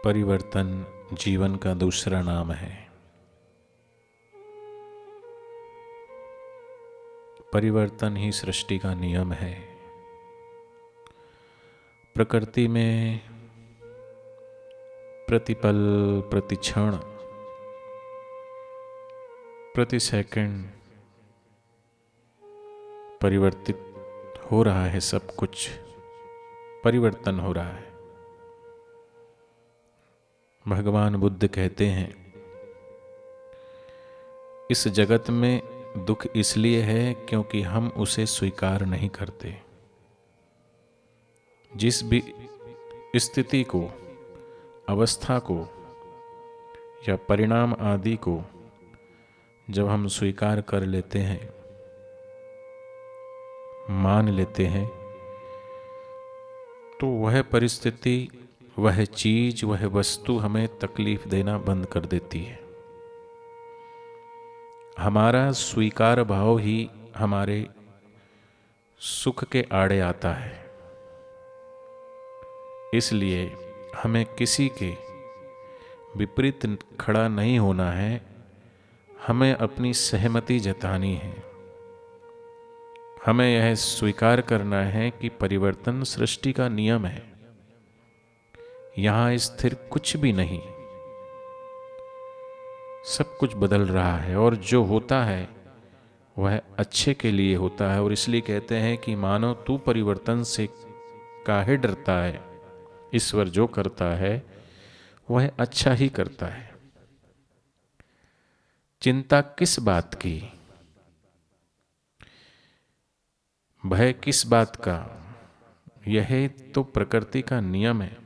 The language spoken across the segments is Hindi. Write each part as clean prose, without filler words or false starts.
परिवर्तन जीवन का दूसरा नाम है। परिवर्तन ही सृष्टि का नियम है। प्रकृति में प्रतिपल, प्रति क्षण, प्रति सेकंड परिवर्तित हो रहा है। सब कुछ परिवर्तन हो रहा है। भगवान बुद्ध कहते हैं, इस जगत में दुख इसलिए है क्योंकि हम उसे स्वीकार नहीं करते। जिस भी स्थिति को, अवस्था को या परिणाम आदि को जब हम स्वीकार कर लेते हैं, मान लेते हैं, तो वह परिस्थिति, वह चीज, वह वस्तु हमें तकलीफ देना बंद कर देती है। हमारा स्वीकार भाव ही हमारे सुख के आड़े आता है। इसलिए हमें किसी के विपरीत खड़ा नहीं होना है, हमें अपनी सहमति जतानी है। हमें यह स्वीकार करना है कि परिवर्तन सृष्टि का नियम है। यहां स्थिर कुछ भी नहीं, सब कुछ बदल रहा है और जो होता है वह अच्छे के लिए होता है। और इसलिए कहते हैं कि मानो तू परिवर्तन से काहे डरता है, ईश्वर जो करता है वह अच्छा ही करता है। चिंता किस बात की, भय किस बात का? यह तो प्रकृति का नियम है।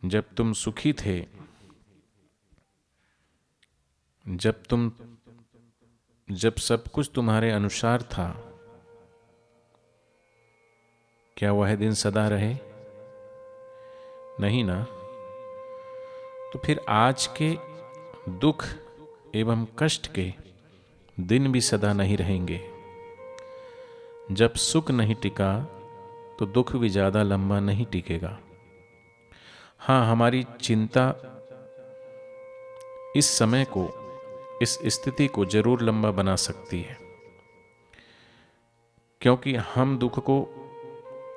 जब तुम सुखी थे, जब सब कुछ तुम्हारे अनुसार था, क्या वह दिन सदा रहे? नहीं ना। तो फिर आज के दुख एवं कष्ट के दिन भी सदा नहीं रहेंगे। जब सुख नहीं टिका तो दुख भी ज्यादा लंबा नहीं टिकेगा। हाँ, हमारी चिंता इस समय को, इस स्थिति को जरूर लंबा बना सकती है, क्योंकि हम दुख को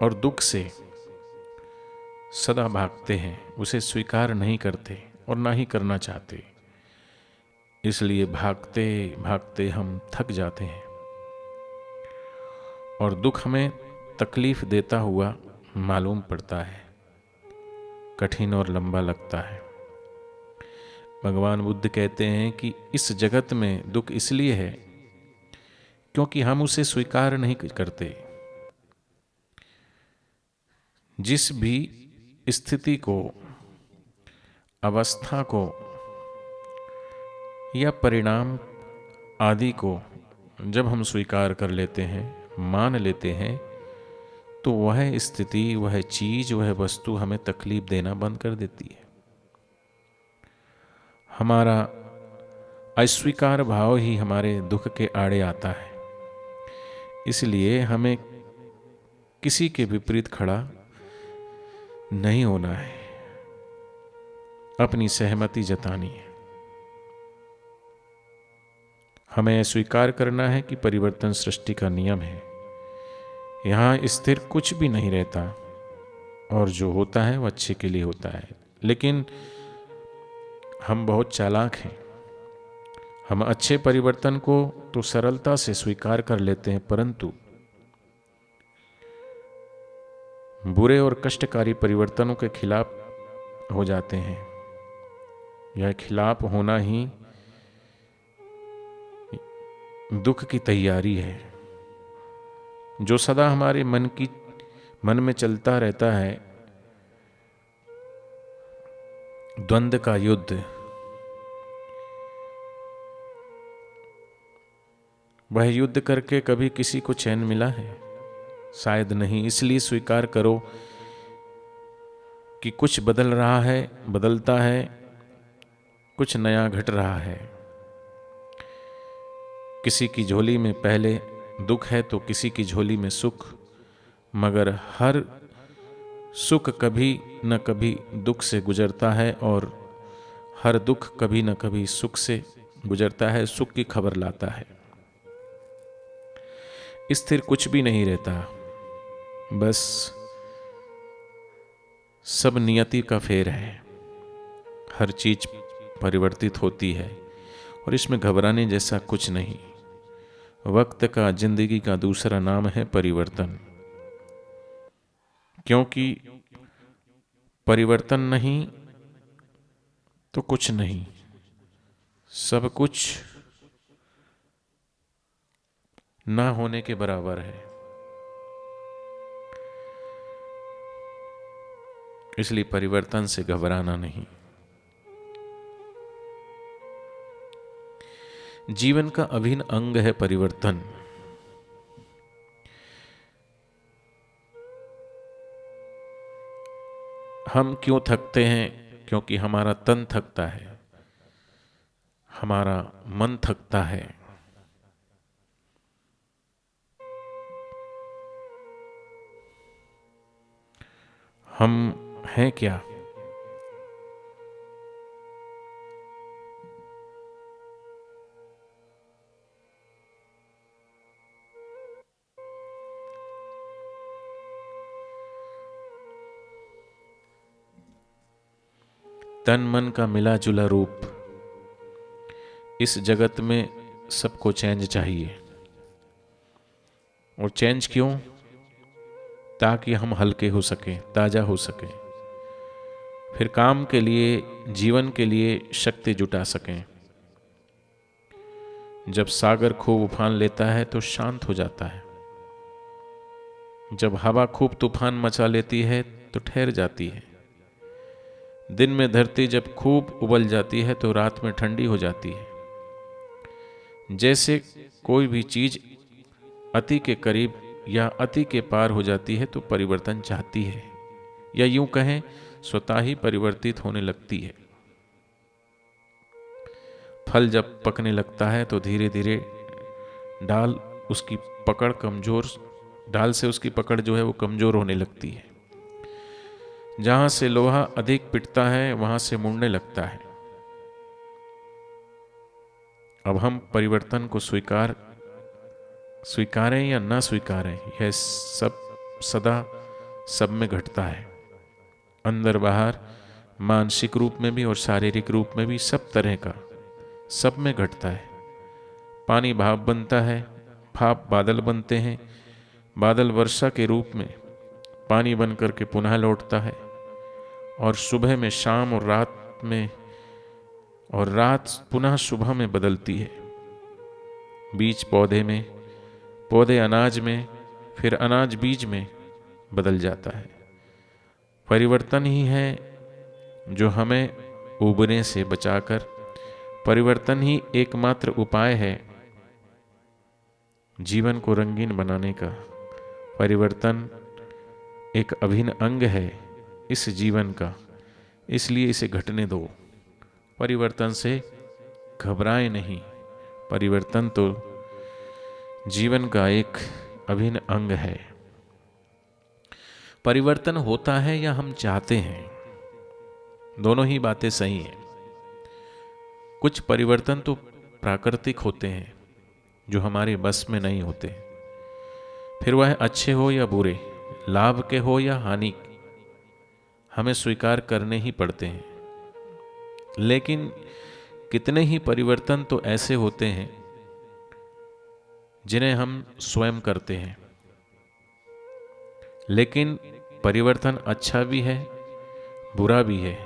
और दुख से सदा भागते हैं, उसे स्वीकार नहीं करते और ना ही करना चाहते। इसलिए भागते भागते हम थक जाते हैं और दुख हमें तकलीफ देता हुआ मालूम पड़ता है, कठिन और लंबा लगता है। भगवान बुद्ध कहते हैं कि इस जगत में दुख इसलिए है क्योंकि हम उसे स्वीकार नहीं करते। जिस भी स्थिति को, अवस्था को या परिणाम आदि को जब हम स्वीकार कर लेते हैं, मान लेते हैं, तो वह स्थिति, वह चीज, वह वस्तु हमें तकलीफ देना बंद कर देती है। हमारा अस्वीकार भाव ही हमारे दुख के आड़े आता है। इसलिए हमें किसी के विपरीत खड़ा नहीं होना है, अपनी सहमति जतानी है। हमें स्वीकार करना है कि परिवर्तन सृष्टि का नियम है। यहां स्थिर कुछ भी नहीं रहता और जो होता है वह अच्छे के लिए होता है। लेकिन हम बहुत चालाक हैं। हम अच्छे परिवर्तन को तो सरलता से स्वीकार कर लेते हैं, परंतु बुरे और कष्टकारी परिवर्तनों के खिलाफ हो जाते हैं। यह खिलाफ होना ही दुख की तैयारी है, जो सदा हमारे मन में चलता रहता है। द्वंद्व का युद्ध, वह युद्ध करके कभी किसी को चैन मिला है? शायद नहीं। इसलिए स्वीकार करो कि कुछ बदल रहा है, बदलता है, कुछ नया घट रहा है। किसी की झोली में पहले दुख है तो किसी की झोली में सुख, मगर हर सुख कभी न कभी दुख से गुजरता है और हर दुख कभी न कभी सुख से गुजरता है, सुख की खबर लाता है। स्थिर कुछ भी नहीं रहता, बस सब नियति का फेर है। हर चीज परिवर्तित होती है और इसमें घबराने जैसा कुछ नहीं। वक्त का, जिंदगी का दूसरा नाम है परिवर्तन, क्योंकि परिवर्तन नहीं तो कुछ नहीं, सब कुछ ना होने के बराबर है। इसलिए परिवर्तन से घबराना नहीं। जीवन का अभिन्न अंग है परिवर्तन। हम क्यों थकते हैं? क्योंकि हमारा तन थकता है, हमारा मन थकता है। हम हैं क्या? तन मन का मिला जुला रूप। इस जगत में सबको चेंज चाहिए। और चेंज क्यों? ताकि हम हल्के हो सकें, ताजा हो सकें, फिर काम के लिए, जीवन के लिए शक्ति जुटा सकें। जब सागर खूब उफान लेता है तो शांत हो जाता है। जब हवा खूब तूफान मचा लेती है तो ठहर जाती है। दिन में धरती जब खूब उबल जाती है तो रात में ठंडी हो जाती है। जैसे कोई भी चीज अति के करीब या अति के पार हो जाती है तो परिवर्तन चाहती है, या यूं कहें स्वतः ही परिवर्तित होने लगती है। फल जब पकने लगता है तो धीरे धीरे डाल उसकी पकड़ कमजोर डाल से उसकी पकड़ जो है वो कमजोर होने लगती है। जहां से लोहा अधिक पिटता है वहां से मुड़ने लगता है। अब हम परिवर्तन को स्वीकारें या ना स्वीकारें, यह सब सदा सब में घटता है, अंदर बाहर, मानसिक रूप में भी और शारीरिक रूप में भी, सब तरह का, सब में घटता है। पानी भाप बनता है, भाप बादल बनते हैं, बादल वर्षा के रूप में पानी बन करके पुनः लौटता है, और सुबह में शाम और रात में, और रात पुनः सुबह में बदलती है। बीज पौधे में, पौधे अनाज में, फिर अनाज बीज में बदल जाता है। परिवर्तन ही है जो हमें उबने से बचाकर, परिवर्तन ही एकमात्र उपाय है जीवन को रंगीन बनाने का। परिवर्तन एक अभिन्न अंग है इस जीवन का, इसलिए इसे घटने दो। परिवर्तन से घबराए नहीं। परिवर्तन तो जीवन का एक अभिन्न अंग है। परिवर्तन होता है या हम चाहते हैं, दोनों ही बातें सही हैं। कुछ परिवर्तन तो प्राकृतिक होते हैं जो हमारे बस में नहीं होते, फिर वह अच्छे हो या बुरे, लाभ के हो या हानि, हमें स्वीकार करने ही पड़ते हैं। लेकिन कितने ही परिवर्तन तो ऐसे होते हैं जिन्हें हम स्वयं करते हैं। लेकिन परिवर्तन अच्छा भी है, बुरा भी है,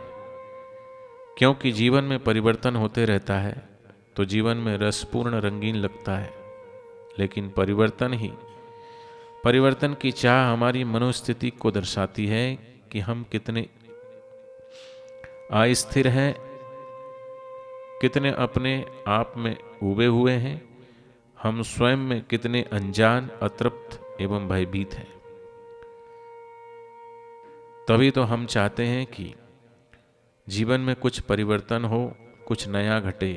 क्योंकि जीवन में परिवर्तन होते रहता है तो जीवन में रसपूर्ण रंगीन लगता है। लेकिन परिवर्तन की चाह हमारी मनोस्थिति को दर्शाती है कि हम कितने अस्थिर हैं, कितने अपने आप में उबे हुए हैं, हम स्वयं में कितने अनजान, अतृप्त एवं भयभीत हैं। तभी तो हम चाहते हैं कि जीवन में कुछ परिवर्तन हो, कुछ नया घटे।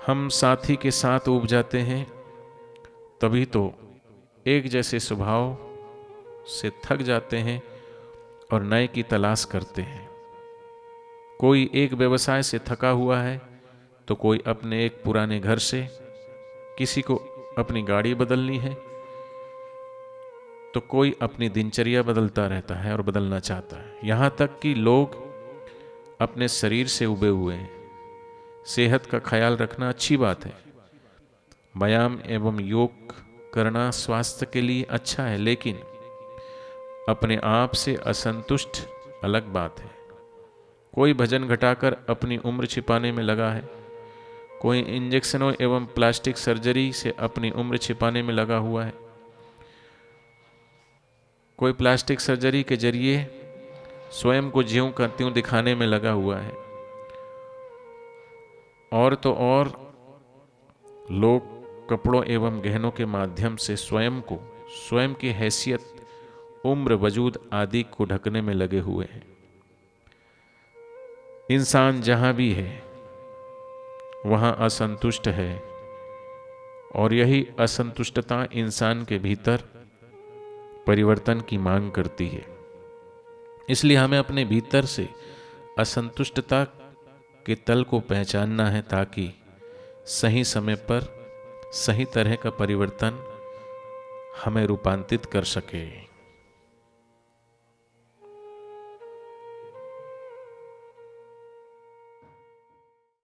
हम साथी के साथ उब जाते हैं, तभी तो एक जैसे स्वभाव, से थक जाते हैं और नए की तलाश करते हैं। कोई एक व्यवसाय से थका हुआ है तो कोई अपने एक पुराने घर से, किसी को अपनी गाड़ी बदलनी है तो कोई अपनी दिनचर्या बदलता रहता है और बदलना चाहता है। यहाँ तक कि लोग अपने शरीर से उबे हुए हैं। सेहत का ख्याल रखना अच्छी बात है, व्यायाम एवं योग करना स्वास्थ्य के लिए अच्छा है, लेकिन अपने आप से असंतुष्ट अलग बात है। कोई वजन घटाकर अपनी उम्र छिपाने में लगा है, कोई इंजेक्शनों एवं प्लास्टिक सर्जरी से अपनी उम्र छिपाने में लगा हुआ है, कोई प्लास्टिक सर्जरी के जरिए स्वयं को ज्यों का त्यों दिखाने में लगा हुआ है। और तो और लोग कपड़ों एवं गहनों के माध्यम से स्वयं को, स्वयं की हैसियत, उम्र, वजूद आदि को ढकने में लगे हुए हैं। इंसान जहां भी है वहां असंतुष्ट है और यही असंतुष्टता इंसान के भीतर परिवर्तन की मांग करती है। इसलिए हमें अपने भीतर से असंतुष्टता के तल को पहचानना है ताकि सही समय पर सही तरह का परिवर्तन हमें रूपांतरित कर सके।